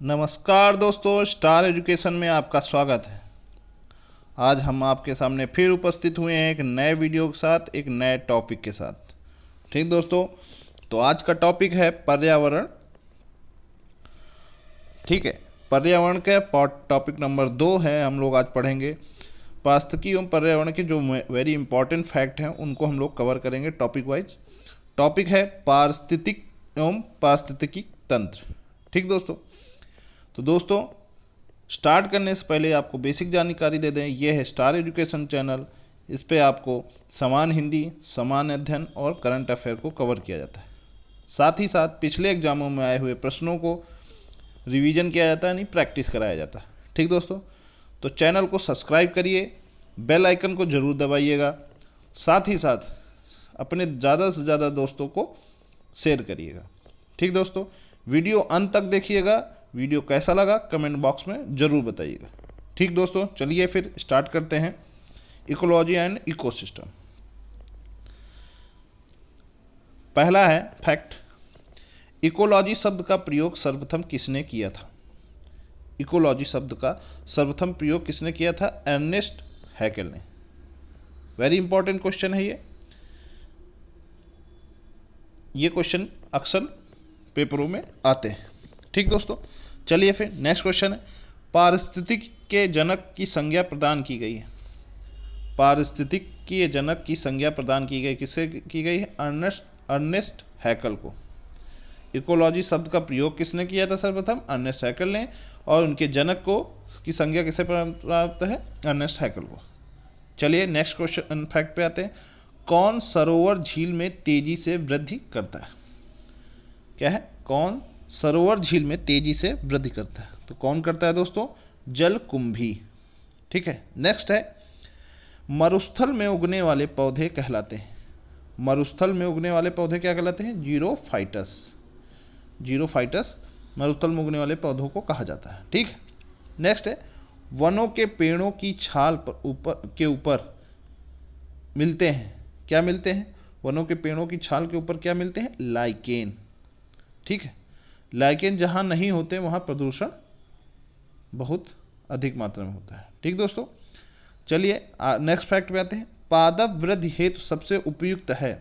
नमस्कार दोस्तों, star education में आपका स्वागत है। आज हम आपके सामने फिर उपस्थित हुए हैं एक नए वीडियो के साथ, एक नए टॉपिक के साथ। ठीक दोस्तों, तो आज का टॉपिक है पर्यावरण। ठीक है, पर्यावरण के टॉपिक नंबर 2 है। हम लोग आज पढ़ेंगे पारिस्थितिकी एवं पर्यावरण के जो वेरी इंपॉर्टेंट फैक्ट हैं उनको हम लोग कवर करेंगे टॉपिक वाइज। टॉपिक है पारिस्थितिक एवं पारिस्थितिकी तंत्र। ठीक दोस्तों, तो दोस्तों स्टार्ट करने से पहले आपको बेसिक जानकारी दे दें, यह है स्टार एजुकेशन चैनल। इस पे आपको समान हिंदी, समान अध्ययन और करंट अफेयर को कवर किया जाता है। साथ ही साथ पिछले एग्जामों में आए हुए प्रश्नों को रिवीजन किया जाता है, नहीं प्रैक्टिस कराया जाता है। ठीक दोस्तों, तो चैनल को सब्सक्राइब करिए, बेल आइकन को ज़रूर दबाइएगा। साथ ही साथ अपने ज़्यादा से ज़्यादा दोस्तों को शेयर करिएगा। ठीक दोस्तों, वीडियो अंत तक देखिएगा। वीडियो कैसा लगा कमेंट बॉक्स में ज़रूर बताइएगा। ठीक दोस्तों, चलिए फिर स्टार्ट करते हैं। Ecology and ecosystem. पहला है फैक्ट, इकोलॉजी शब्द का प्रयोग सर्वप्रथम किसने किया था? इकोलॉजी शब्द का सर्वप्रथम प्रयोग किसने किया था? अर्नेस्ट हैकेल ने। वेरी इंपॉर्टेंट क्वेश्चन है ये क्वेश्चन अक्सर पेपरों में आते हैं। ठीक दोस्तों, चलिए फिर नेक्स्ट क्वेश्चन है, पारिस्थितिक के जनक की संज्ञा प्रदान की गई है। पारिस्थितिक के जनक की संज्ञा प्रदान की गई, किससे की गई है? अर्नेस्ट हैकेल को। इकोलॉजी शब्द का प्रयोग किसने किया था सर्वप्रथम? अर्नेस्ट हैकेल ने। और उनके जनक को की संज्ञा किसे प्राप्त है? अर्नेस्ट हैकेल को। चलिए नेक्स्ट क्वेश्चन फैक्ट पे आते हैं, कौन सरोवर झील में तेजी से वृद्धि करता है? क्या है? कौन सरोवर झील में तेजी से वृद्धि करता है? तो कौन करता है दोस्तों? जलकुंभी। ठीक है, नेक्स्ट है, मरुस्थल में उगने वाले पौधे कहलाते हैं। मरुस्थल में उगने वाले पौधे क्या कहलाते हैं? जीरोफाइटस। जीरोफाइटस मरुस्थल में उगने वाले पौधों को कहा जाता है। ठीक है, नेक्स्ट है, वनों के पेड़ों की छाल पर के ऊपर मिलते हैं, क्या मिलते हैं? वनों के पेड़ों की छाल के ऊपर क्या मिलते हैं? लाइकेन। ठीक है, लाइकेन जहाँ नहीं होते वहाँ प्रदूषण बहुत अधिक मात्रा में होता है। ठीक दोस्तों, चलिए नेक्स्ट फैक्ट पे आते हैं, पादप वृद्धि हेतु सबसे उपयुक्त है।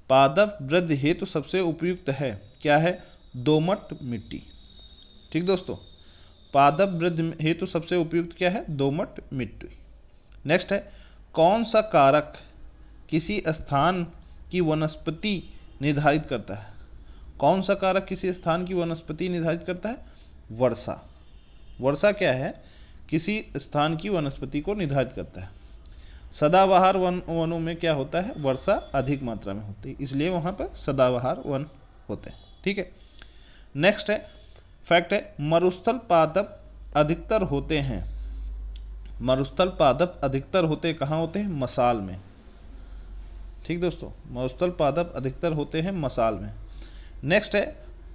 पादप वृद्धि हेतु सबसे उपयुक्त है, क्या है? दोमट मिट्टी। ठीक दोस्तों, पादप वृद्धि हेतु सबसे उपयुक्त क्या है? दोमट मिट्टी। नेक्स्ट है, कौन सा कारक किसी स्थान की वनस्पति निर्धारित करता है? कौन सा कारक किसी स्थान की वनस्पति निर्धारित करता है? वर्षा। वर्षा क्या है? किसी स्थान की वनस्पति को निर्धारित करता है। सदाबहार वनों में क्या होता है? वर्षा अधिक मात्रा में होती है, इसलिए वहाँ पर सदाबहार वन होते हैं। ठीक है, नेक्स्ट है फैक्ट है, मरुस्थल पादप अधिकतर होते हैं। मरुस्थल पादप अधिकतर होते कहाँ होते हैं? मसाल में। ठीक दोस्तों, मरुस्थल पादप अधिकतर होते हैं मसाल में। नेक्स्ट है,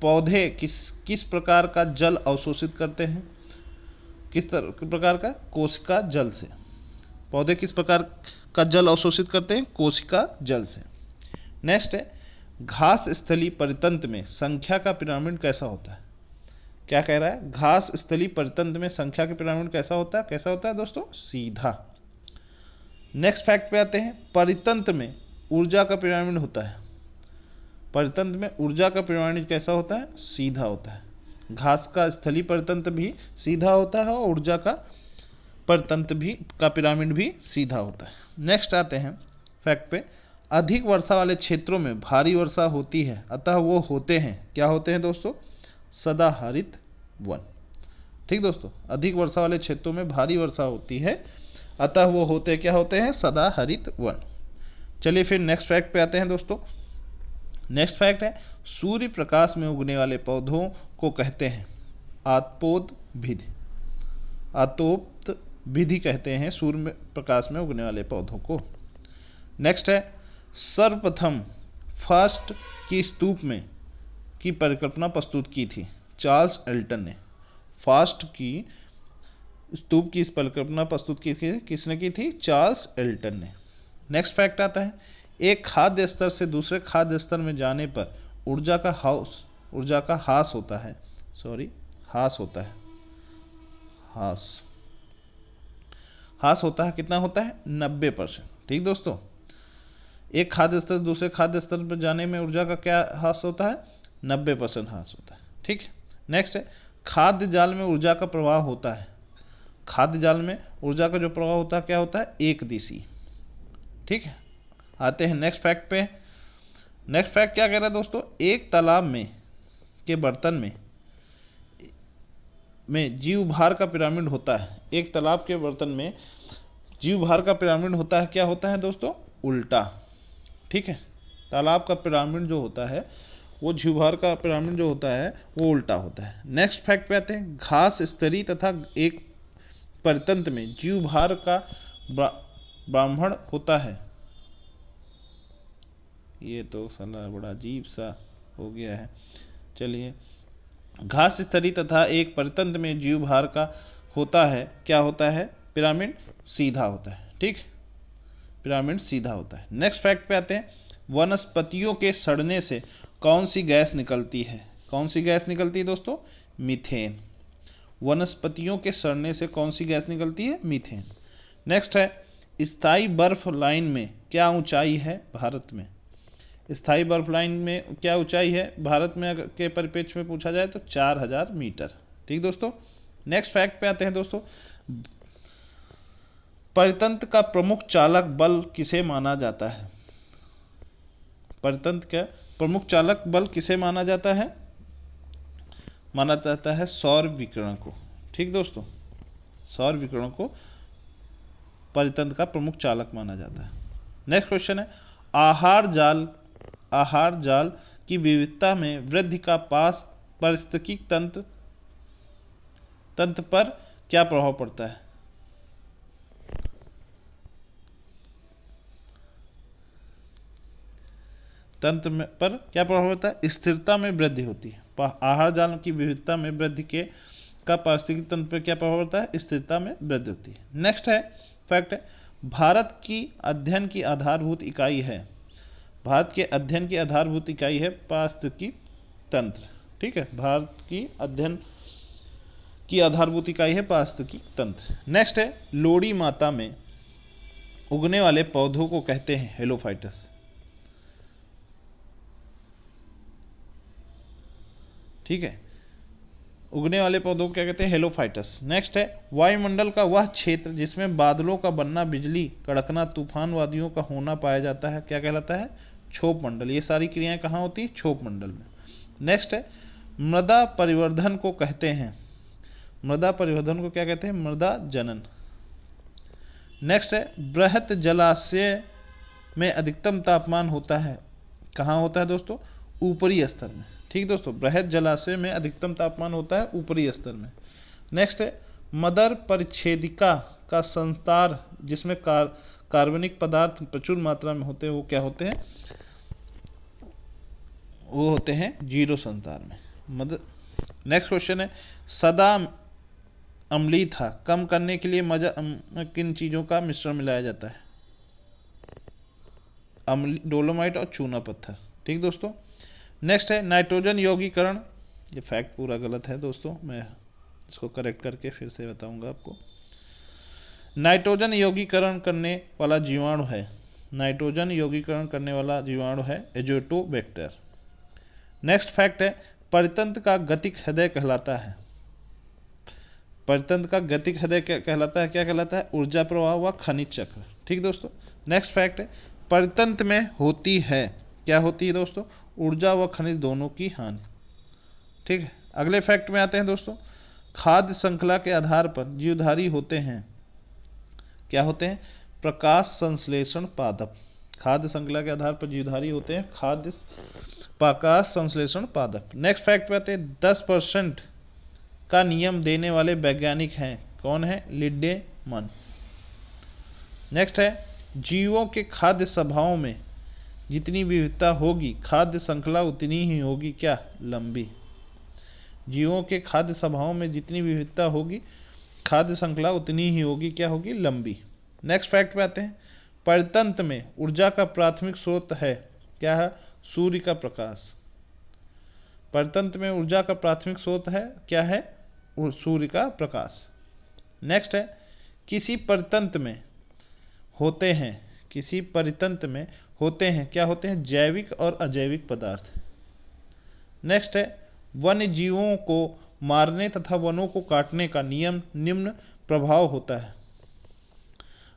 पौधे किस प्रकार का जल अवशोषित करते हैं? किस प्रकार का? कोशिका जल से। पौधे किस प्रकार का जल अवशोषित करते हैं? कोशिका जल से। नेक्स्ट है, घास स्थली परितंत्र में संख्या का पिरामिड कैसा होता है? क्या कह रहा है? घास स्थली परितंत्र में संख्या का पिरामिड कैसा होता है? कैसा होता है दोस्तों? सीधा। नेक्स्ट फैक्ट पे आते हैं, परितंत्र में ऊर्जा का पिरामिड होता है। परितंत्र में ऊर्जा का पिरामिड कैसा होता है? सीधा होता है। घास का स्थलीय परितंत्र भी सीधा होता है और ऊर्जा का परितंत्र भी का पिरामिड भी सीधा होता है। नेक्स्ट आते हैं फैक्ट पे, अधिक वर्षा वाले क्षेत्रों में भारी वर्षा होती है, अतः वो होते हैं, क्या होते हैं दोस्तों? सदाहरित वन। ठीक दोस्तों, अधिक वर्षा वाले क्षेत्रों में भारी वर्षा होती है, अतः वो होते क्या होते हैं? सदाहरित वन। चलिए फिर नेक्स्ट फैक्ट पे आते हैं दोस्तों। नेक्स्ट फैक्ट है, सूर्य प्रकाश में उगने वाले पौधों को कहते हैं आतपोदभिधि। आतोपविधि कहते हैं सूर्य प्रकाश में उगने वाले पौधों को। नेक्स्ट है, सर्वप्रथम फास्ट की स्तूप में की परिकल्पना प्रस्तुत की थी चार्ल्स एल्टन ने। फास्ट की स्तूप की परिकल्पना प्रस्तुत की थी किसने की थी? चार्ल्स एल्टन ने। नेक्स्ट फैक्ट आता है, एक खाद्य स्तर से दूसरे खाद्य स्तर में जाने पर ऊर्जा का ह्रास होता है। ह्रास होता है, ह्रास ह्रास होता है, कितना होता है 90%। ठीक दोस्तों, एक खाद्य स्तर से दूसरे खाद्य स्तर पर जाने में ऊर्जा का क्या ह्रास होता है, 90% ह्रास होता है। ठीक है, नेक्स्ट है खाद्य जाल में ऊर्जा का प्रवाह होता है। खाद्य जाल में ऊर्जा का जो प्रवाह होता है क्या होता है, एक दिशी। ठीक है, आते हैं नेक्स्ट फैक्ट पे। नेक्स्ट फैक्ट क्या कह रहा है दोस्तों, एक तालाब में के बर्तन में जीव भार का पिरामिड होता है। एक तालाब के बर्तन में जीव भार का पिरामिड होता है, क्या होता है दोस्तों, उल्टा। ठीक है, तालाब का पिरामिड जो होता है वो जीव भार का पिरामिड जो होता है वो उल्टा होता है। नेक्स्ट फैक्ट पे आते हैं, घास स्तरी तथा एक परितंत्र में जीव भार का ब्राह्मण होता है। ये तो साला बड़ा अजीब सा हो गया है। चलिए, घास स्तरी तथा एक परितंत्र में जीव भार का होता है, क्या होता है, पिरामिड सीधा होता है। ठीक, पिरामिड सीधा होता है। नेक्स्ट फैक्ट पे आते हैं, वनस्पतियों के सड़ने से कौन सी गैस निकलती है। कौन सी गैस निकलती है दोस्तों, मीथेन। वनस्पतियों के सड़ने से कौन सी गैस निकलती है, मीथेन। नेक्स्ट है, स्थायी बर्फ लाइन में क्या ऊंचाई है भारत में। स्थायी बर्फ लाइन में क्या ऊंचाई है भारत में के परिप्रेक्ष्य में पूछा जाए तो 4000 मीटर। ठीक दोस्तों, नेक्स्ट फैक्ट पे आते हैं दोस्तों, परितंत्र का प्रमुख चालक बल किसे माना जाता है। परितंत्र का प्रमुख चालक बल किसे माना जाता है, माना जाता है सौर विकिरण को। ठीक दोस्तों, सौर विकिरण को परितंत्र का प्रमुख चालक माना जाता है। नेक्स्ट क्वेश्चन है, आहार जाल की विविधता में वृद्धि का पारिस्थितिकी तंत्र पर क्या प्रभाव पड़ता है। तंत्र पर क्या प्रभाव होता है, स्थिरता में वृद्धि होती है। आहार जाल की विविधता में वृद्धि का पारिस्थितिकी तंत्र पर क्या प्रभाव होता है, स्थिरता में वृद्धि होती है। नेक्स्ट है फैक्ट है, भारत की अध्ययन की आधारभूत इकाई है। भारत के अध्ययन की आधारभूत इकाई है पारिस्थितिकी तंत्र। ठीक है, भारत की अध्ययन की आधारभूत इकाई है पारिस्थितिकी तंत्र। नेक्स्ट है, लोड़ी माता में उगने वाले पौधों को कहते हैं हेलोफाइटस। ठीक है, उगने वाले पौधों को क्या कहते हैं, हेलोफाइटस। नेक्स्ट है, वायुमंडल का वह क्षेत्र जिसमें बादलों का बनना, बिजली कड़कना, तूफान वादियों का होना पाया जाता है, क्या कहलाता है, क्षोभ मंडल। ये सारी क्रियाएं कहाँ होती हैं, क्षोभ मंडल में। नेक्स्ट है, मृदा परिवर्धन को कहते हैं, मृदा परिवर्धन को क्या कहते हैं, मृदा जनन। नेक्स्ट है, बृहत जलाशय में अधिकतम तापमान होता है, कहाँ होता है दोस्तों, ऊपरी स्तर में। ठीक दोस्तों, बृहत जलाशय में अधिकतम तापमान होता है ऊपरी स्तर में। नेक्स्ट है, मदर परिच्छेदिका का संस्तार जिसमें कार्बनिक पदार्थ प्रचुर मात्रा में होते हैं वो क्या होते हैं, वो होते हैं जीरो संस्तार में मदर। नेक्स्ट क्वेश्चन है, सदा अम्लीय था कम करने के लिए किन चीज़ों का मिश्रण मिलाया जाता है, डोलोमाइट और चूना पत्थर। ठीक दोस्तों, नेक्स्ट है, नाइट्रोजन यौगीकरण। ये फैक्ट पूरा गलत है दोस्तों, मैं इसको करेक्ट करके फिर से बताऊंगा आपको। नाइट्रोजन यौगीकरण करने वाला जीवाणु है, नाइट्रोजन यौगीकरण करने वाला जीवाणु है एजोटोबैक्टर। नेक्स्ट फैक्ट है, परितंत्र का गतिक हृदय कहलाता है, परितंत्र का गतिक हृदय कहलाता है, क्या कहलाता है, ऊर्जा प्रवाह व खनिज चक्र। ठीक दोस्तों, नेक्स्ट फैक्ट है, परितंत्र में होती है, क्या होती है दोस्तों, ऊर्जा व खनिज दोनों की हानि। ठीक है, अगले फैक्ट में आते हैं दोस्तों, खाद्य श्रृंखला के आधार पर जीवधारी होते हैं, क्या होते हैं, प्रकाश संश्लेषण पादप। खाद्य श्रृंखला के आधार पर जीवधारी होते हैं खाद्य प्रकाश संश्लेषण पादप। नेक्स्ट फैक्ट पे आते हैं, 10% का नियम देने वाले वैज्ञानिक हैं, कौन है, लिंडेमन। नेक्स्ट है, जीवों के खाद्य स्वभाव में जितनी विविधता होगी खाद्य श्रृंखला उतनी ही होगी क्या, लंबी। जीवों के खाद्य स्वभाव में जितनी विविधता होगी खाद्य श्रृंखला उतनी ही होगी, क्या होगी, लंबी। नेक्स्ट फैक्ट पे आते हैं, परितंत्र में ऊर्जा का प्राथमिक स्रोत है, क्या है, सूर्य का प्रकाश। परितंत्र में ऊर्जा का प्राथमिक स्रोत है, क्या है, सूर्य का प्रकाश। नेक्स्ट है किसी परितंत्र में होते हैं, किसी परितंत्र में होते हैं, क्या होते हैं? जैविक और अजैविक पदार्थ। नेक्स्ट है वन्य जीवों को मारने तथा वनों को काटने का नियम निम्न प्रभाव होता है।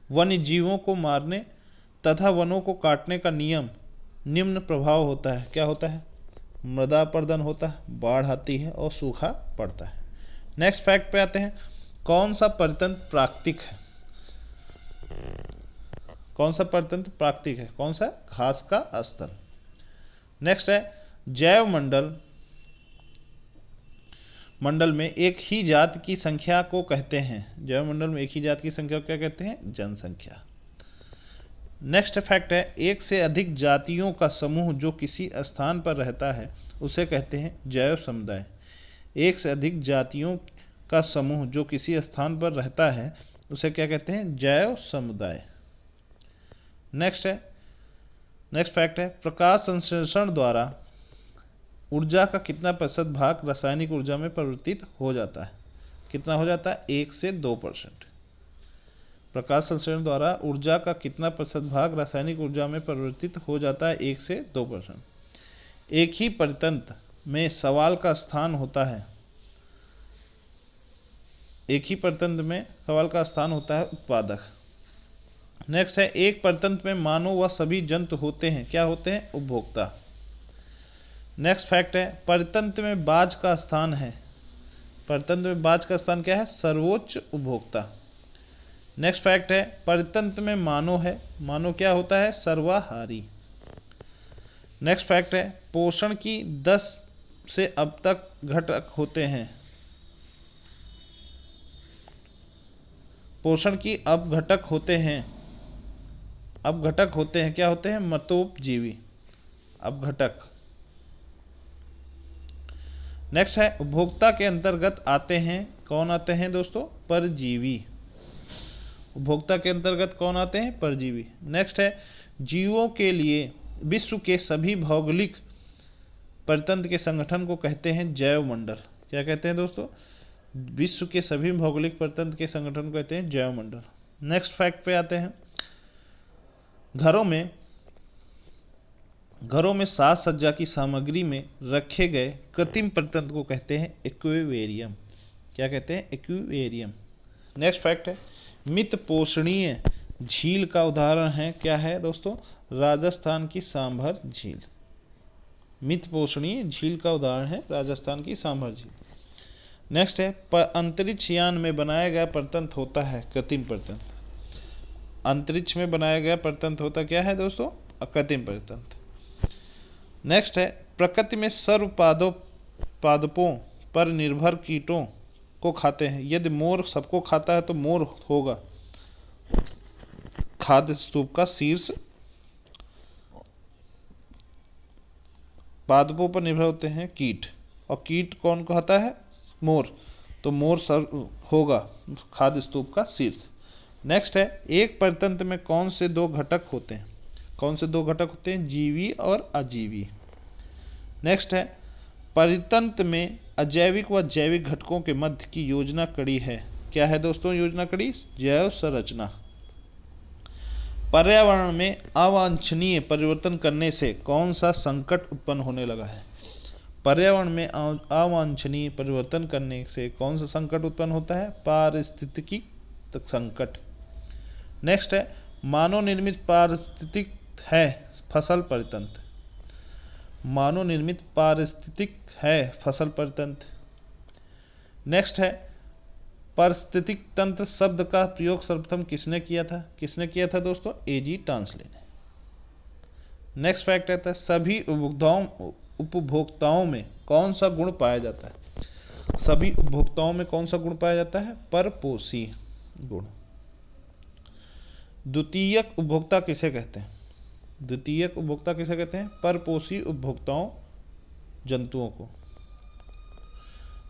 वन्य जीवों को मारने तथा वनों को काटने का नियम निम्न प्रभाव होता है, क्या होता है? मृदा अपरदन होता है, बाढ़ आती है और सूखा पड़ता है। नेक्स्ट फैक्ट पे आते हैं, कौन सा परतंत्र प्राकृतिक है? कौन सा परतंत्र प्राकृतिक है? कौन सा? घास का स्तर। नेक्स्ट है जैव मंडल में एक ही जाति की संख्या को कहते हैं, जैव मंडल में एक ही जाति की संख्या को क्या कहते हैं? जनसंख्या। नेक्स्ट फैक्ट है एक से अधिक जातियों का समूह जो किसी स्थान पर रहता है उसे कहते हैं जैव समुदाय। एक से अधिक जातियों का समूह जो किसी स्थान पर रहता है उसे क्या कहते हैं? जैव समुदाय। नेक्स्ट फैक्ट है प्रकाश संश्लेषण द्वारा ऊर्जा का कितना प्रतिशत भाग रासायनिक ऊर्जा में परिवर्तित हो जाता है? कितना हो जाता है? 1 से 2%। प्रकाश संश्लेषण द्वारा ऊर्जा का कितना प्रतिशत भाग रासायनिक ऊर्जा में परिवर्तित हो जाता है? 1 से 2%। एक ही परितंत्र में सवाल का स्थान होता है, एक ही परतंत्र में सवाल का स्थान होता है उत्पादक। नेक्स्ट है एक परतंत्र में मानव व सभी जंतु होते हैं, क्या होते हैं? उपभोक्ता। नेक्स्ट फैक्ट है परतंत्र में बाज का स्थान है, परतंत्र में बाज का स्थान क्या है? सर्वोच्च उपभोक्ता। नेक्स्ट फैक्ट है परतंत्र में मानव है, मानव क्या होता है? सर्वाहारी। नेक्स्ट फैक्ट है पोषण की 10 से अब तक घटक होते हैं, पोषण की अब घटक होते हैं, अब घटक होते हैं, क्या होते हैं? मतोपजीवी, अब घटक। नेक्स्ट है उपभोक्ता के अंतर्गत आते हैं, कौन आते हैं दोस्तों? परजीवी। उपभोक्ता के अंतर्गत कौन आते हैं? परजीवी। नेक्स्ट है जीवों के लिए विश्व के सभी भौगोलिक परतंत्र के संगठन को कहते हैं जैव मंडल। क्या कहते हैं दोस्तों? विश्व के सभी भौगोलिक परतंत्र के संगठन को कहते हैं जैव मंडल। नेक्स्ट फैक्ट पे आते हैं घरों में साज सज्जा की सामग्री में रखे गए कृत्रिम परतंत्र को कहते हैं एक्वेरियम। क्या कहते हैं? एक्वेरियम। नेक्स्ट फैक्ट है मित पोषणीय झील का उदाहरण है, क्या है दोस्तों? राजस्थान की सांभर झील। मित पोषणीय झील का उदाहरण है राजस्थान की सांभर झील। नेक्स्ट है अंतरिक्ष यान में बनाया गया परतंत्र होता है कृत्रिम परतंत्र। अंतरिक्ष में बनाया गया परतंत्र होता क्या है दोस्तों? कृत्रिम परतंत्र। नेक्स्ट है प्रकृति में सर्व पादपों पर निर्भर कीटों को खाते हैं। यदि मोर सबको खाता है तो मोर होगा खाद्य स्तूप का शीर्ष। पादपों पर निर्भर होते हैं कीट, और कीट कौन खाता है? मोर, तो मोर होगा खाद्य स्तूप का शीर्ष। नेक्स्ट है एक परतंत्र में कौन से 2 घटक होते हैं? कौन से 2 घटक होते हैं? जीवी और अजीवी। नेक्स्ट है परितंत्र में अजैविक व जैविक घटकों के मध्य की योजना कड़ी है, क्या है दोस्तों? योजना कड़ी जैव संरचना। पर्यावरण में अवांछनीय परिवर्तन करने से कौन सा संकट उत्पन्न होने लगा है? पर्यावरण में अवांछनीय परिवर्तन करने से कौन सा संकट उत्पन्न होता है? पारिस्थितिकी संकट। नेक्स्ट है मानव निर्मित पारिस्थितिक है फसल परितंत्र। मानव निर्मित पारिस्थितिक है फसल परतंत्र। नेक्स्ट है पारिस्थितिक तंत्र शब्द का प्रयोग सर्वप्रथम किसने किया था? किसने किया था दोस्तों? एजी टांसले ने। नेक्स्ट फैक्ट आता है सभी उपभोक्ताओं में कौन सा गुण पाया जाता है? सभी उपभोक्ताओं में कौन सा गुण पाया जाता है? परपोषी गुण। द्वितीयक उपभोक्ता किसे कहते हैं? द्वितीयक उपभोक्ता किसे कहते हैं? परपोषी उपभोक्ताओं जंतुओं को।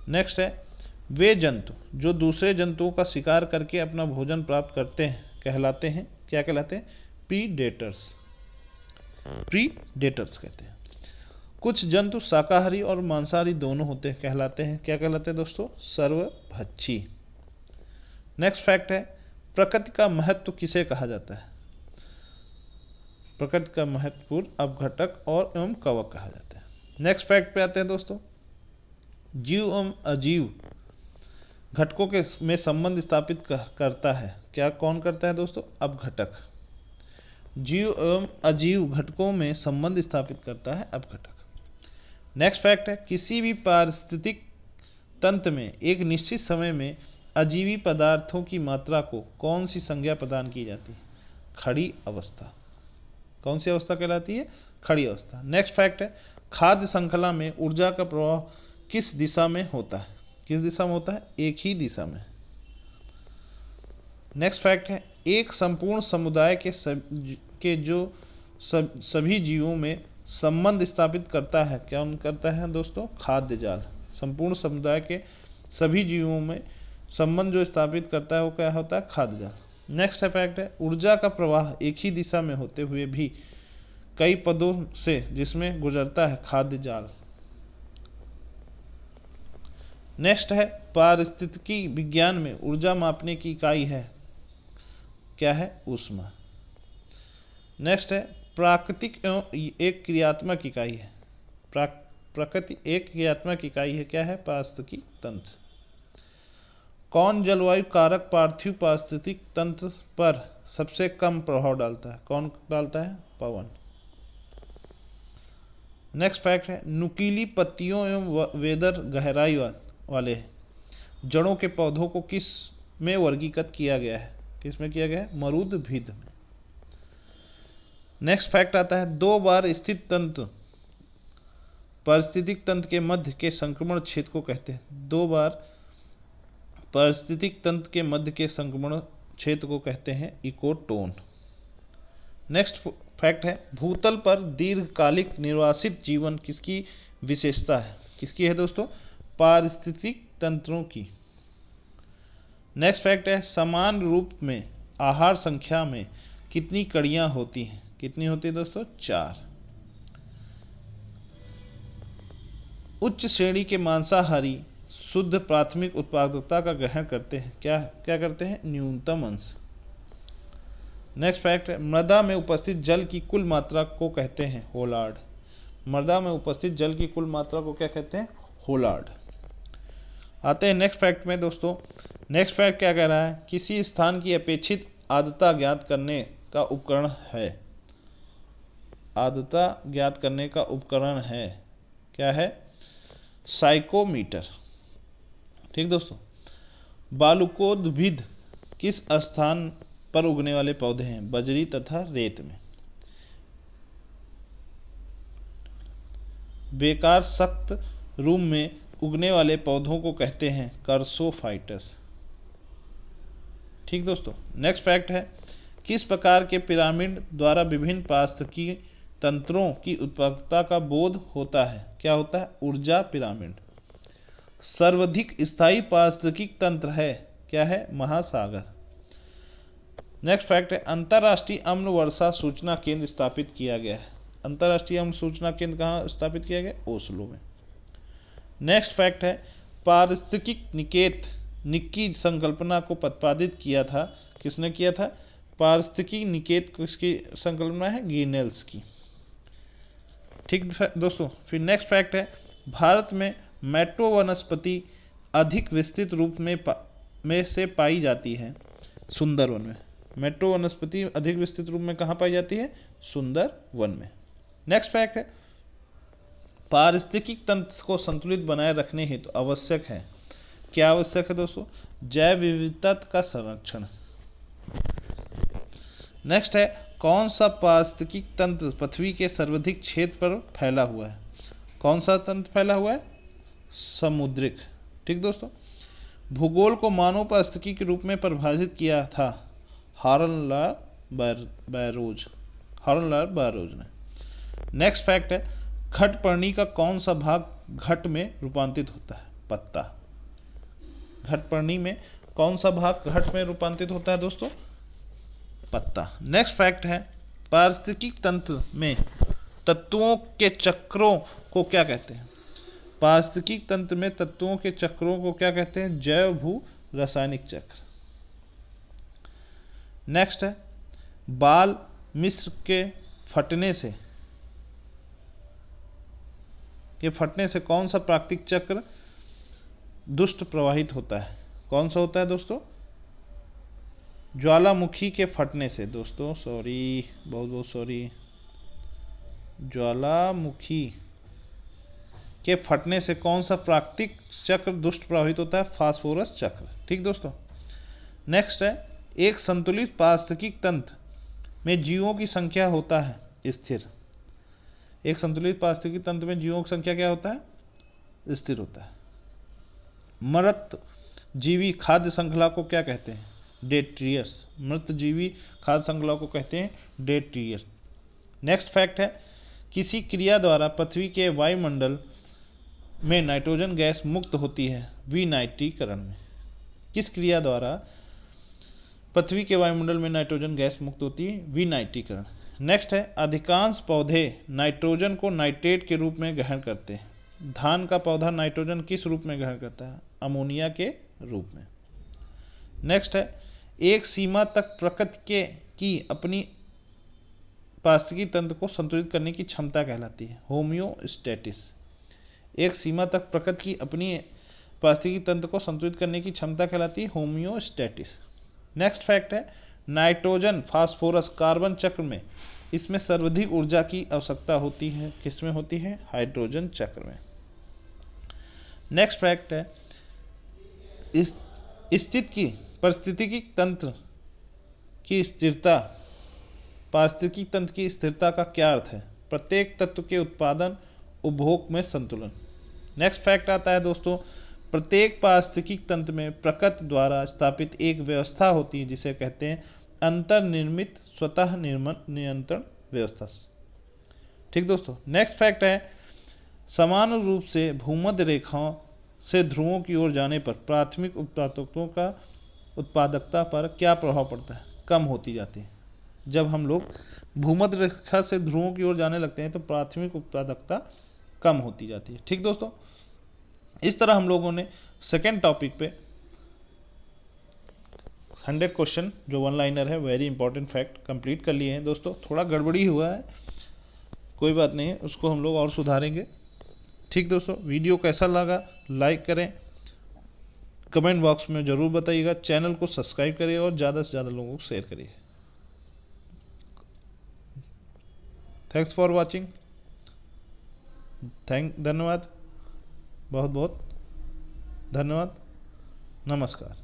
नेक्स्ट है वे जंतु जो दूसरे जंतुओं का शिकार करके अपना भोजन प्राप्त करते हैं कहलाते हैं, क्या कहलाते हैं? प्रीडेटर्स। प्रीडेटर्स कहते हैं। कुछ जंतु शाकाहारी और मांसाहारी दोनों होते हैं, कहलाते हैं, क्या कहलाते हैं दोस्तों? सर्वभक्षी। नेक्स्ट फैक्ट है, प्रकृति का महत्व किसे कहा जाता है? प्रकृति का महत्वपूर्ण अपघटक और एवं कवक कहा जाता है। नेक्स्ट फैक्ट पे आते हैं दोस्तों, जीव एवं अजीव घटकों के में संबंध स्थापित करता है, क्या कौन करता है दोस्तों? अपघटक। जीव एवं अजीव घटकों में संबंध स्थापित करता है अपघटक। नेक्स्ट फैक्ट है, किसी भी पारिस्थितिक तंत्र में एक निश्चित समय में अजीवी पदार्थों की मात्रा को कौन सी संज्ञा प्रदान की जाती है? खड़ी अवस्था। कौन सी अवस्था कहलाती है? खड़ी अवस्था। नेक्स्ट फैक्ट है, खाद्य श्रृंखला में ऊर्जा का प्रवाह किस दिशा में होता है? किस दिशा में होता है? एक ही दिशा में। नेक्स्ट फैक्ट है, एक संपूर्ण समुदाय के जो सभी जीवों में संबंध स्थापित करता है, क्या करता है दोस्तों? खाद्य जाल। संपूर्ण समुदाय के सभी जीवों में संबंध जो स्थापित करता है वो क्या होता है? खाद्य जाल। नेक्स्ट फैक्ट है, ऊर्जा का प्रवाह एक ही दिशा में होते हुए भी कई पदों से जिसमें गुजरता है खाद्य जाल। नेक्स्ट है, पारिस्थितिकी विज्ञान में ऊर्जा मापने की इकाई है, क्या है? ऊष्मा। नेक्स्ट है, प्राकृतिक एवं एक क्रियात्मक इकाई है, प्रकृति एक क्रियात्मक इकाई है, क्या है? पारिस्थितिकी तंत्र। कौन जलवायु कारक पार्थिव पारिस्थितिक तंत्र पर सबसे कम प्रभाव डालता है? कौन डालता है? पवन। नेक्स्ट फैक्ट है, नुकीली पत्तियों एवं वेदर गहराई वाले जड़ों के पौधों को किस में वर्गीकृत किया गया है? किस में किया गया है? मरुदभिद में। नेक्स्ट फैक्ट आता है, दो बार स्थित तंत्र पारिस्थितिक तंत्र के मध्य के संक्रमण क्षेत्र को कहते हैं। दो बार पारिस्थितिक तंत्र के मध्य के संक्रमण क्षेत्र को कहते हैं इकोटोन। नेक्स्ट फैक्ट है, भूतल पर दीर्घकालिक निर्वासित जीवन किसकी विशेषता है? किसकी है दोस्तों? पारिस्थितिक तंत्रों की। नेक्स्ट फैक्ट है, समान रूप में आहार संख्या में कितनी कड़ियां होती हैं? कितनी होती है दोस्तों? 4। उच्च श्रेणी के मांसाहारी शुद्ध प्राथमिक उत्पादकता का ग्रहण करते हैं, क्या क्या करते हैं? न्यूनतम अंश। नेक्स्ट फैक्ट है, मृदा में उपस्थित जल की कुल मात्रा को कहते हैं होलार्ड। मृदा में उपस्थित जल की कुल मात्रा को क्या कहते हैं? होलार्ड। आते हैं नेक्स्ट फैक्ट में दोस्तों। नेक्स्ट फैक्ट क्या कह रहा है? किसी स्थान की अपेक्षित आर्द्रता ज्ञात करने का उपकरण है। आर्द्रता ज्ञात करने का उपकरण है, क्या है? साइकोमीटर। ठीक दोस्तों। बालुकोद्भिद किस स्थान पर उगने वाले पौधे हैं? बजरी तथा रेत में। बेकार सख्त रूम में उगने वाले पौधों को कहते हैं कर्सोफाइटस। ठीक दोस्तों। नेक्स्ट फैक्ट है, किस प्रकार के पिरामिड द्वारा विभिन्न पारिस्थितिकी तंत्रों की उत्पादकता का बोध होता है? क्या होता है? ऊर्जा पिरामिड। सर्वाधिक स्थायी पारिस्थितिकी तंत्र है, क्या है? महासागर। नेक्स्ट फैक्ट है, अंतर्राष्ट्रीय अम्ल वर्षा सूचना केंद्र स्थापित किया गया है। अंतर्राष्ट्रीय अम्ल सूचना केंद्र कहाँ स्थापित किया गया? ओस्लो में। नेक्स्ट फैक्ट है, पारिस्थितिक निकेत की संकल्पना को प्रतिपादित किया था, किसने किया था? पारिस्थितिकी निकेत किसकी संकल्पना है? गिनेल्स की। ठीक दोस्तों। फिर नेक्स्ट फैक्ट है, भारत में मेट्रो वनस्पति अधिक विस्तृत रूप में से पाई जाती है सुंदरवन में। मेट्रो वनस्पति अधिक विस्तृत रूप में कहाँ पाई जाती है? सुंदरवन में। नेक्स्ट फैक्ट है, पारिस्थितिक तंत्र को संतुलित बनाए रखने हेतु तो आवश्यक है, क्या आवश्यक है दोस्तों? जैव विविधता का संरक्षण। नेक्स्ट है, कौन सा पारिस्थितिक तंत्र पृथ्वी के सर्वाधिक क्षेत्र पर फैला हुआ है? कौन सा तंत्र फैला हुआ है? समुद्रिक। ठीक दोस्तों। भूगोल को मानव पारिस्थितिकी के रूप में परिभाषित किया था हॉर्नलार बैरोज ने। नेक्स्ट फैक्ट है, घटपर्णी का कौन सा भाग घट में रूपांतरित होता है? पत्ता। घटपर्णी में कौन सा भाग घट में रूपांतरित होता है दोस्तों? पत्ता। नेक्स्ट फैक्ट है, पारिस्थितिक तंत्र में तत्वों के चक्रों को क्या कहते हैं? पारिस्थितिकी तंत्र में तत्वों के चक्रों को क्या कहते हैं? जैव भू रासायनिक चक्र। नेक्स्ट है, बाल मिश्र के फटने से, ये फटने से कौन सा प्राकृतिक चक्र दुष्ट प्रवाहित होता है? कौन सा होता है दोस्तों? ज्वालामुखी के फटने से दोस्तों, सॉरी, बहुत बहुत सॉरी, ज्वालामुखी के फटने से कौन सा प्राकृतिक चक्र दुष्ट प्रभावित होता है? फास्फोरस चक्र। ठीक दोस्तों। नेक्स्ट है, एक संतुलित पारिस्थितिकी तंत्र में जीवों की संख्या होता है स्थिर। एक संतुलित पारिस्थितिकी तंत्र में जीवों की संख्या क्या होता है? स्थिर होता है। मृत जीवी खाद्य श्रृंखला को क्या कहते हैं? डेट्रियस। मृत जीवी खाद्य श्रृंखला को कहते हैं डेट्रियस। नेक्स्ट फैक्ट है, किसी क्रिया द्वारा पृथ्वी के वायुमंडल में नाइट्रोजन गैस मुक्त होती है विनाइट्रीकरण में। किस क्रिया द्वारा पृथ्वी के वायुमंडल में नाइट्रोजन गैस मुक्त होती है? विनाइट्रीकरण। नेक्स्ट है, अधिकांश पौधे नाइट्रोजन को नाइट्रेट के रूप में ग्रहण करते हैं। धान का पौधा नाइट्रोजन किस रूप में ग्रहण करता है? अमोनिया के रूप में। नेक्स्ट है, एक सीमा तक प्रकृति की अपनी पारिस्थितिकी तंत्र को संतुलित करने की क्षमता कहलाती है होमियोस्टेटिस। एक सीमा तक प्रकृति की अपनी पारिस्थितिकी तंत्र को संतुलित करने की क्षमता कहलाती है होमियोस्टेटिस। नेक्स्ट फैक्ट है, नाइट्रोजन फास्फोरस कार्बन चक्र में इसमें सर्वाधिक ऊर्जा की आवश्यकता होती है। किसमें होती है? हाइड्रोजन चक्र में। नेक्स्ट फैक्ट है, इस स्थित की पारिस्थितिकी तंत्र की स्थिरता, पारिस्थितिकी तंत्र की स्थिरता का क्या अर्थ है? प्रत्येक तत्व के उत्पादन उपभोग में संतुलन। नेक्स्ट फैक्ट आता है दोस्तों, प्रत्येक पारिस्थितिकी तंत्र में प्रकृति द्वारा स्थापित एक व्यवस्था होती है जिसे कहते हैं अंतर्निर्मित स्वतः नियंत्रण व्यवस्था। ठीक दोस्तों। नेक्स्ट फैक्ट है, समान रूप से भूमध्य रेखाओं से ध्रुवों की ओर जाने पर प्राथमिक उत्पादकता पर क्या प्रभाव पड़ता है? कम होती जाती है। जब हम लोग भूमध्य रेखा से ध्रुवों की ओर जाने लगते हैं तो प्राथमिक उत्पादकता कम होती जाती है। ठीक दोस्तों, इस तरह हम लोगों ने सेकेंड टॉपिक पे 100 क्वेश्चन जो वन लाइनर है, वेरी इंपॉर्टेंट फैक्ट, कंप्लीट कर लिए हैं दोस्तों। थोड़ा गड़बड़ी हुआ है, कोई बात नहीं है, उसको हम लोग और सुधारेंगे। ठीक दोस्तों, वीडियो कैसा लगा लाइक करें, कमेंट बॉक्स में ज़रूर बताइएगा, चैनल को सब्सक्राइब करिए और ज़्यादा से ज़्यादा लोगों को शेयर करिए। Thanks for watching. धन्यवाद, बहुत बहुत धन्यवाद, नमस्कार।